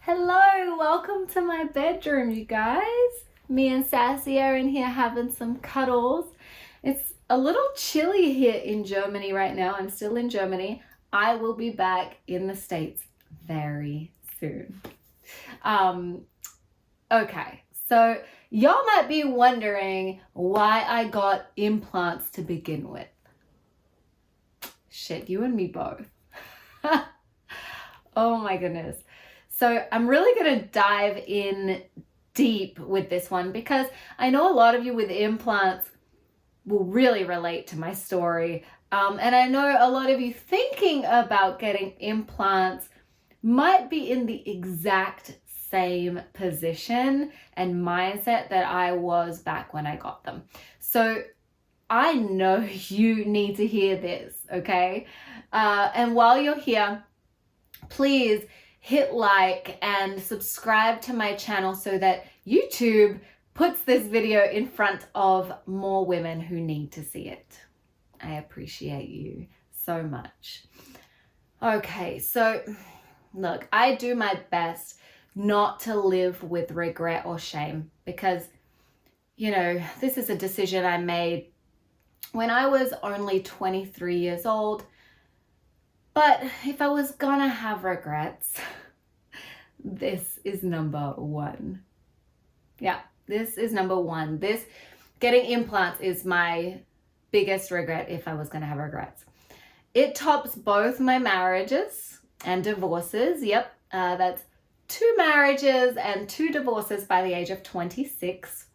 Hello, welcome to my bedroom, you guys. Me and Sassy are in here having some cuddles. It's a little chilly here in Germany right now. I'm still in Germany. I will be back in the States very soon. Okay, so y'all might be wondering why I got implants to begin with. Shit, you and me both. Oh my goodness. So I'm really going to dive in deep with this one because I know a lot of you with implants will really relate to my story. And I know a lot of you thinking about getting implants might be in the exact same position and mindset that I was back when I got them. So I know you need to hear this, okay? And while you're here, please hit like and subscribe to my channel so that YouTube puts this video in front of more women who need to see it. I appreciate you so much. Okay, so look, I do my best not to live with regret or shame because, you know, this is a decision I made when I was only 23 years old. But if I was gonna have regrets, this is number one. Yeah, this is number one. Getting implants is my biggest regret if I was gonna have regrets. It tops both my marriages and divorces. Yep, that's 2 marriages and 2 divorces by the age of 26.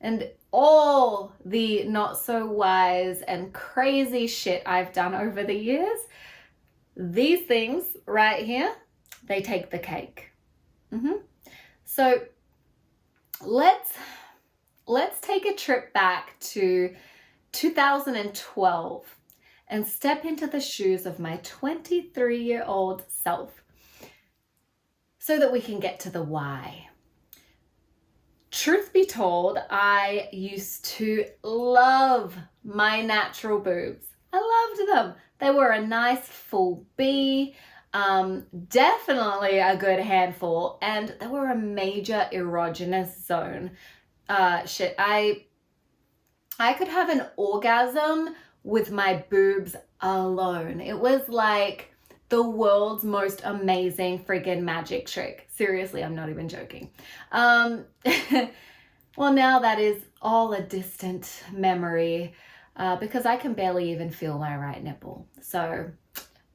And all the not so wise and crazy shit I've done over the years, these things right here, they take the cake. So let's take a trip back to 2012 and step into the shoes of my 23-year-old self so that we can get to the why. Truth be told, I used to love my natural boobs. I loved them. They were a nice full B, definitely a good handful, and they were a major erogenous zone. I could have an orgasm with my boobs alone. It was like the world's most amazing friggin' magic trick. Seriously, I'm not even joking. Well, now that is all a distant memory because I can barely even feel my right nipple. So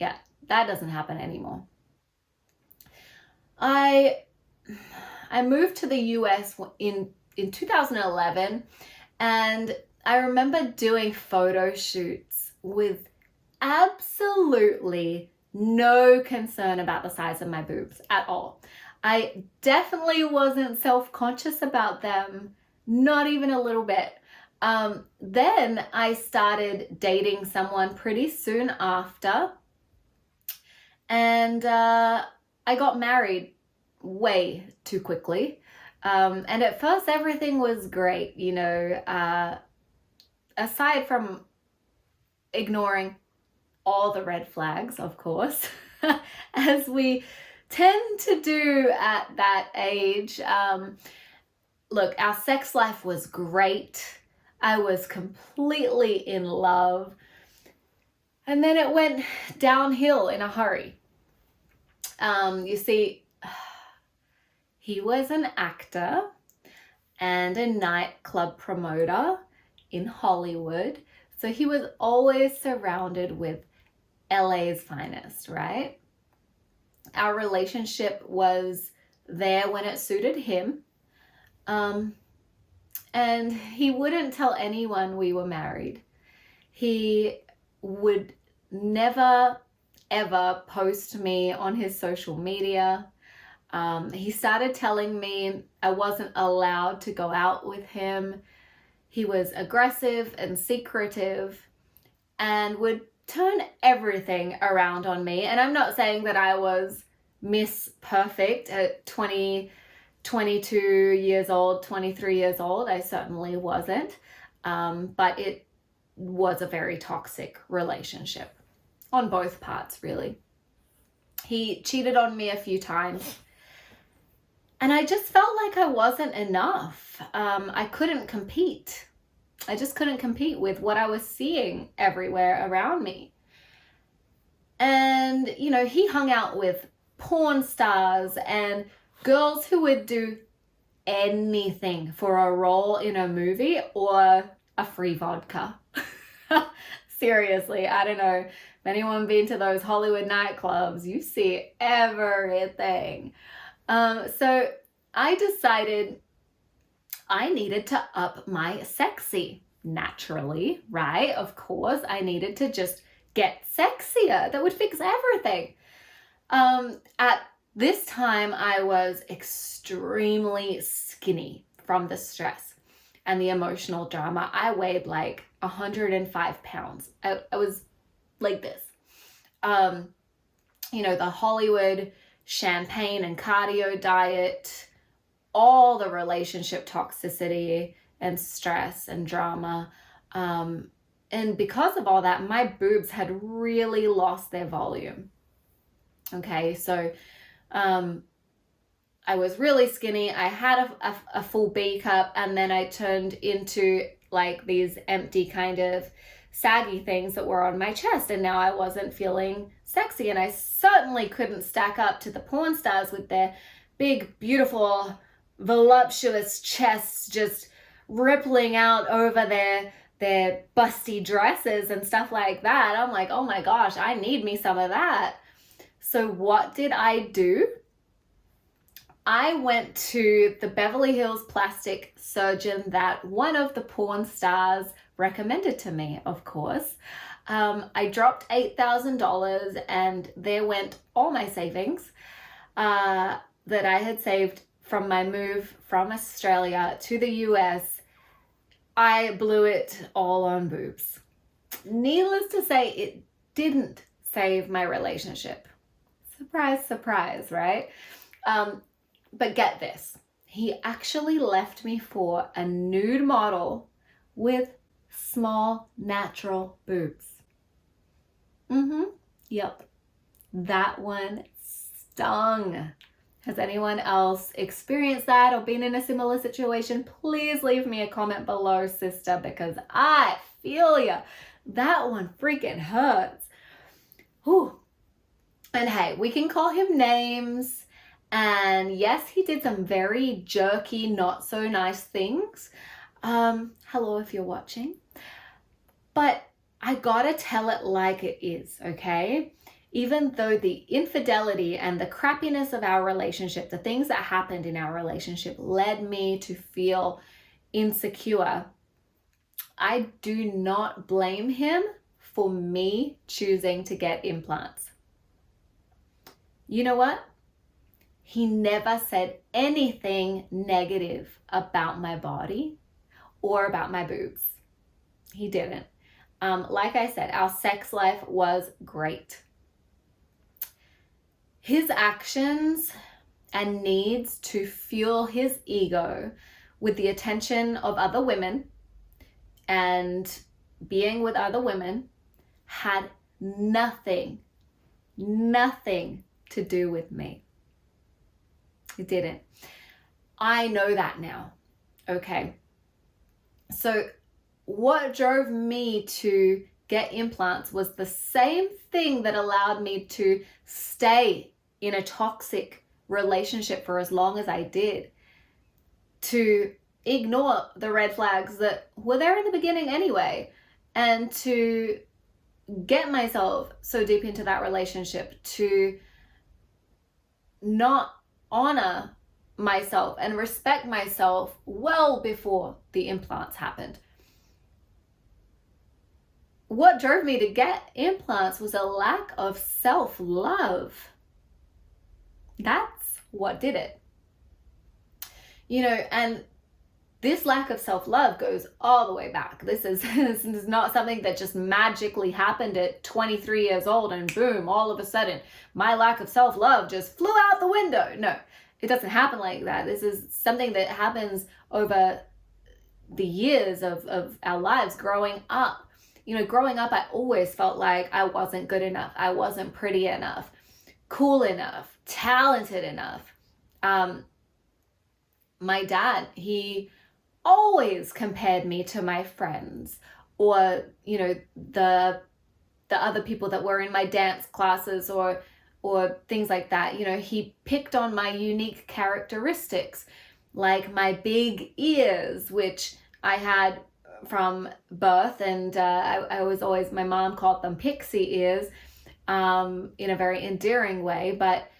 yeah, that doesn't happen anymore. I moved to the US in 2011, and I remember doing photo shoots with absolutely no concern about the size of my boobs at all. I definitely wasn't self-conscious about them, not even a little bit. Then I started dating someone pretty soon after, and I got married way too quickly. And at first everything was great, you know, aside from ignoring all the red flags, of course, as we tend to do at that age. Look, our sex life was great. I was completely in love. And then it went downhill in a hurry. You see, he was an actor and a nightclub promoter in Hollywood. So he was always surrounded with LA's finest, right? Our relationship was there when it suited him. And he wouldn't tell anyone we were married. He would never, ever post me on his social media. He started telling me I wasn't allowed to go out with him. He was aggressive and secretive and would turn everything around on me. And I'm not saying that I was Miss Perfect at 22 years old, 23 years old. I certainly wasn't. But it was a very toxic relationship on both parts, really. He cheated on me a few times. And I just felt like I wasn't enough. I couldn't compete. I just couldn't compete with what I was seeing everywhere around me. And, you know, he hung out with porn stars and girls who would do anything for a role in a movie or a free vodka. Seriously, I don't know if anyone been to those Hollywood nightclubs, you see everything. So I decided I needed to up my sexy naturally, right? Of course, I needed to just get sexier. That would fix everything. At this time, I was extremely skinny from the stress and the emotional drama. I weighed like 105 pounds. I was like this. You know, the Hollywood champagne and cardio diet, all the relationship toxicity and stress and drama. And because of all that, my boobs had really lost their volume. Okay, so I was really skinny. I had a full B cup, and then I turned into like these empty kind of saggy things that were on my chest, and now I wasn't feeling sexy, and I certainly couldn't stack up to the porn stars with their big, beautiful, voluptuous chests just rippling out over their busty dresses and stuff like that. I'm like, oh my gosh, I need me some of that. So what did I do? I went to the Beverly Hills plastic surgeon that one of the porn stars recommended to me, of course. I dropped $8,000 and there went all my savings that I had saved from my move from Australia to the US. I blew it all on boobs. Needless to say, it didn't save my relationship. Surprise, surprise, right? But get this, he actually left me for a nude model with small natural boobs. Yep, that one stung. Has anyone else experienced that or been in a similar situation? Please leave me a comment below, sister, because I feel ya. That one freaking hurts. Whew. And hey, we can call him names. And yes, he did some very jerky, not so nice things. Hello if you're watching. But I gotta tell it like it is, okay? Even though the infidelity and the crappiness of our relationship, the things that happened in our relationship led me to feel insecure, I do not blame him for me choosing to get implants. You know what? He never said anything negative about my body or about my boobs. He didn't. Like I said, our sex life was great. His actions and needs to fuel his ego with the attention of other women and being with other women had nothing to do with me. It didn't. I know that now. Okay. So what drove me to get implants was the same thing that allowed me to stay in a toxic relationship for as long as I did, to ignore the red flags that were there in the beginning anyway, and to get myself so deep into that relationship to not honor myself and respect myself well before the implants happened. What drove me to get implants was a lack of self-love. That's what did it. You know, and this lack of self-love goes all the way back. This is not something that just magically happened at 23 years old and boom, all of a sudden, my lack of self-love just flew out the window. No, it doesn't happen like that. This is something that happens over the years of our lives growing up. You know, growing up, I always felt like I wasn't good enough. I wasn't pretty enough. cool enough, talented enough. My dad, he always compared me to my friends, or, you know, the other people that were in my dance classes, or things like that. You know, he picked on my unique characteristics, like my big ears, which I had from birth, and I was always, my mom called them pixie ears, in a very endearing way. But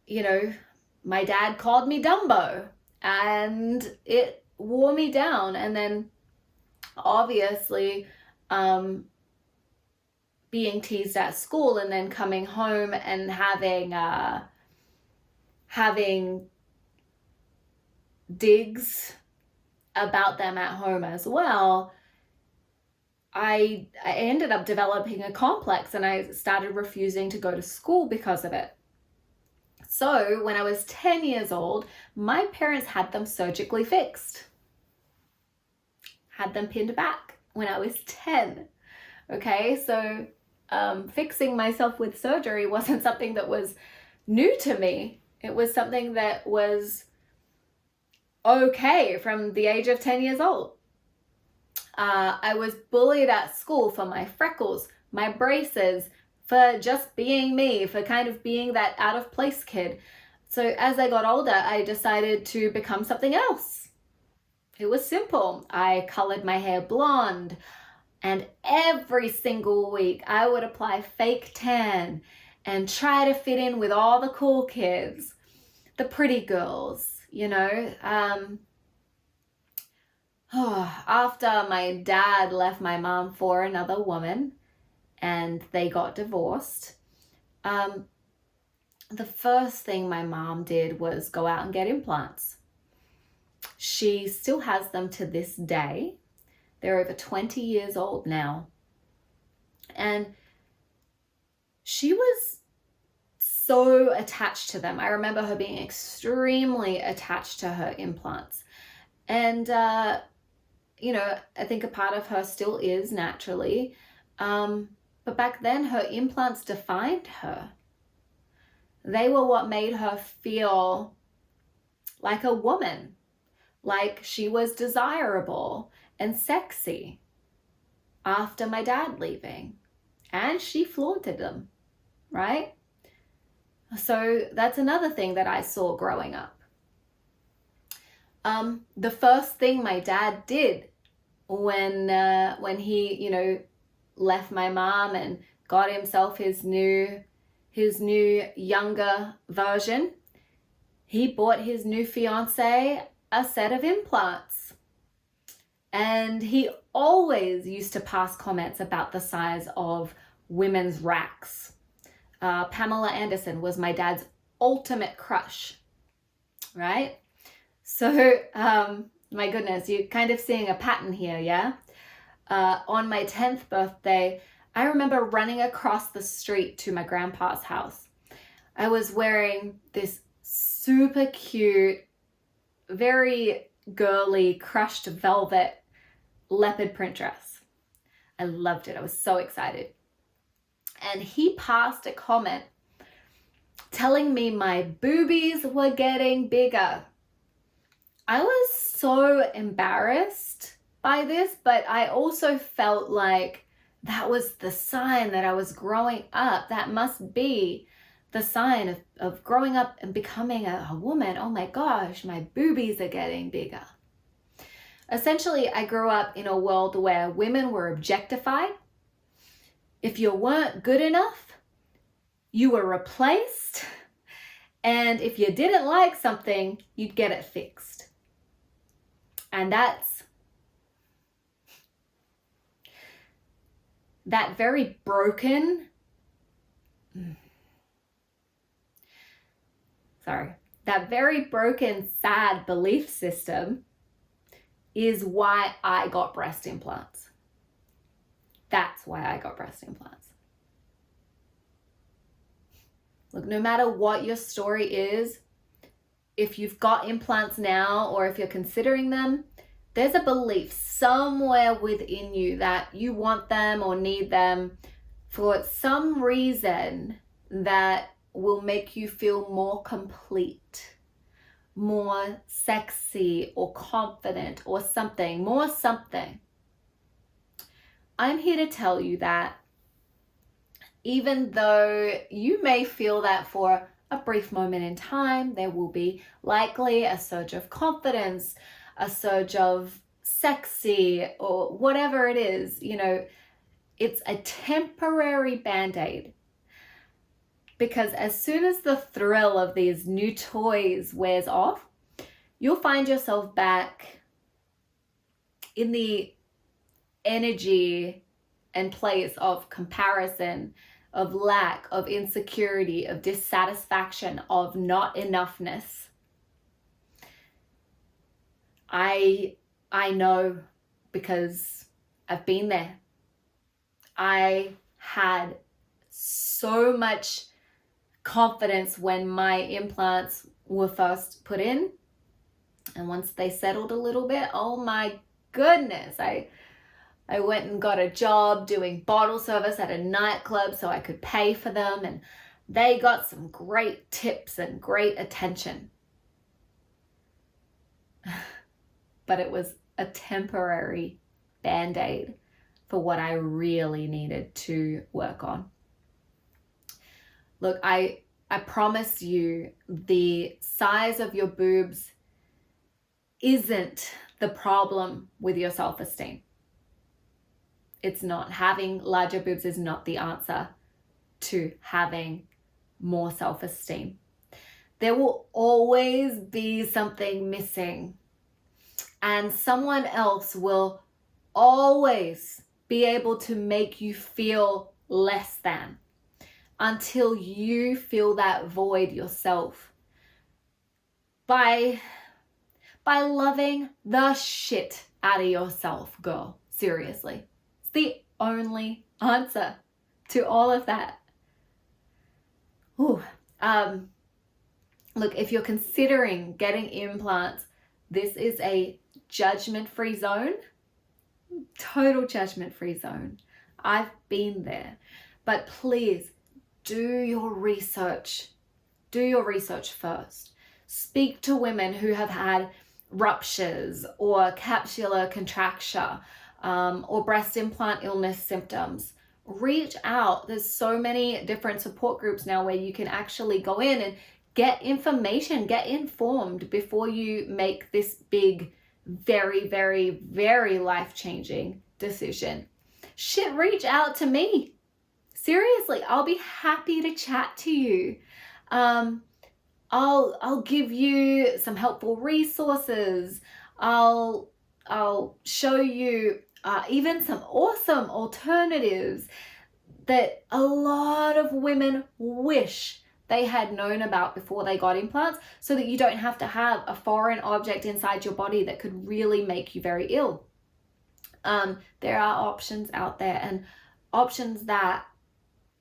you know, my dad called me Dumbo, and it wore me down. And then obviously being teased at school, and then coming home and having digs about them at home as well, I ended up developing a complex, and I started refusing to go to school because of it. So when I was 10 years old, my parents had them surgically fixed. Had them pinned back when I was 10. Okay, so fixing myself with surgery wasn't something that was new to me. It was something that was okay from the age of 10 years old. I was bullied at school for my freckles, my braces, for just being me, for kind of being that out of place kid. So as I got older, I decided to become something else. It was simple. I colored my hair blonde, and every single week I would apply fake tan and try to fit in with all the cool kids, the pretty girls, you know. After my dad left my mom for another woman and they got divorced, the first thing my mom did was go out and get implants. She still has them to this day. They're over 20 years old now. And she was so attached to them. I remember her being extremely attached to her implants. And, you know, I think a part of her still is naturally. But back then, her implants defined her. They were what made her feel like a woman, like she was desirable and sexy after my dad leaving. And she flaunted them, right? So that's another thing that I saw growing up. The first thing my dad did when he, you know, left my mom and got himself his new younger version, he bought his new fiance a set of implants. And he always used to pass comments about the size of women's racks. Pamela Anderson was my dad's ultimate crush, right? So, my goodness, you're kind of seeing a pattern here, yeah? On my 10th birthday, I remember running across the street to my grandpa's house. I was wearing this super cute, very girly, crushed velvet leopard print dress. I loved it. I was so excited. And he passed a comment telling me my boobies were getting bigger. I was so embarrassed by this, but I also felt like that was the sign that I was growing up. That must be the sign of growing up and becoming a woman. Oh my gosh, my boobies are getting bigger. Essentially, I grew up in a world where women were objectified. If you weren't good enough, you were replaced. And if you didn't like something, you'd get it fixed. And that very broken, sad belief system is why I got breast implants. That's why I got breast implants. Look, no matter what your story is, if you've got implants now or if you're considering them, there's a belief somewhere within you that you want them or need them for some reason that will make you feel more complete, more sexy or confident or something, more something. I'm here to tell you that even though you may feel that for a brief moment in time, there will be likely a surge of confidence, a surge of sexy, or whatever it is, you know, it's a temporary band-aid. Because as soon as the thrill of these new toys wears off, you'll find yourself back in the energy and place of comparison, of lack, of insecurity, of dissatisfaction, of not enoughness. I know, because I've been there. I had so much confidence when my implants were first put in, and once they settled a little bit, oh my goodness, I went and got a job doing bottle service at a nightclub so I could pay for them, and they got some great tips and great attention. But it was a temporary band-aid for what I really needed to work on. Look, I promise you, the size of your boobs isn't the problem with your self-esteem. It's not. Having larger boobs is not the answer to having more self-esteem. There will always be something missing, and someone else will always be able to make you feel less than until you fill that void yourself by loving the shit out of yourself, girl. Seriously. It's the only answer to all of that. Ooh. Look, if you're considering getting implants, this is a judgment-free zone. Total judgment-free zone. I've been there. But please do your research. Do your research first. Speak to women who have had ruptures or capsular contracture or breast implant illness symptoms. Reach out. There's so many different support groups now where you can actually go in and get information, get informed before you make this big, very, very, very life-changing decision. Shit, reach out to me. Seriously, I'll be happy to chat to you. I'll give you some helpful resources. I'll show you even some awesome alternatives that a lot of women wish they had known about before they got implants, so that you don't have to have a foreign object inside your body that could really make you very ill. There are options out there, and options that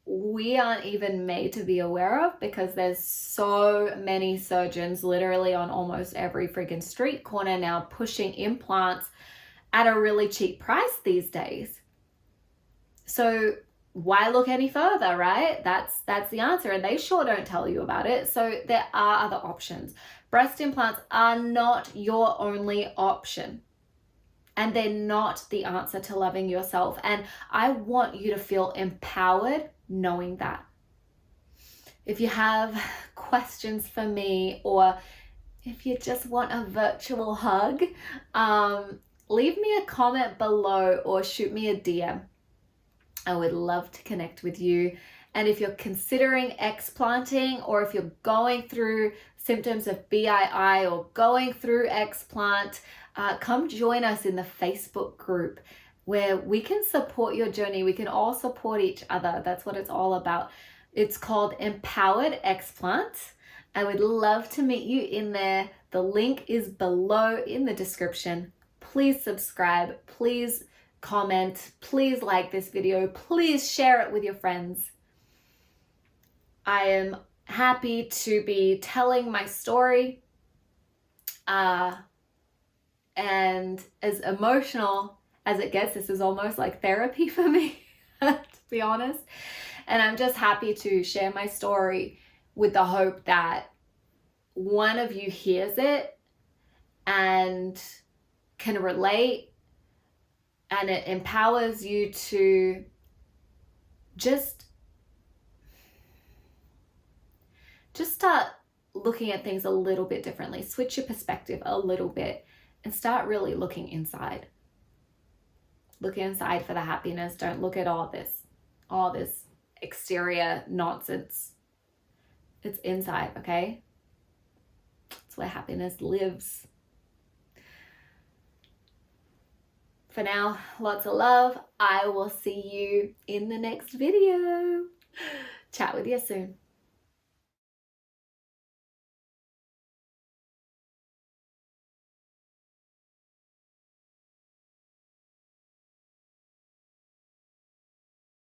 we aren't even made to be aware of, because there's so many surgeons literally on almost every freaking street corner now pushing implants at a really cheap price these days. So why look any further, right? That's the answer, and they sure don't tell you about it. So there are other options. Breast implants are not your only option, and they're not the answer to loving yourself. And I want you to feel empowered knowing that. If you have questions for me, or if you just want a virtual hug, leave me a comment below or shoot me a DM. I would love to connect with you. And if you're considering explanting, or if you're going through symptoms of BII or going through explant, come join us in the Facebook group where we can support your journey. We can all support each other. That's what it's all about. It's called Empowered Explant. I would love to meet you in there. The link is below in the description. Please subscribe. Please comment. Please like this video. Please share it with your friends. I am happy to be telling my story. And as emotional as it gets, this is almost like therapy for me. to be honest. And I'm just happy to share my story with the hope that one of you hears it and can relate, and it empowers you to just start looking at things a little bit differently. Switch your perspective a little bit and start really looking inside. Look inside for the happiness. Don't look at all this exterior nonsense. It's inside, okay? It's where happiness lives. For now, lots of love. I will see you in the next video. Chat with you soon.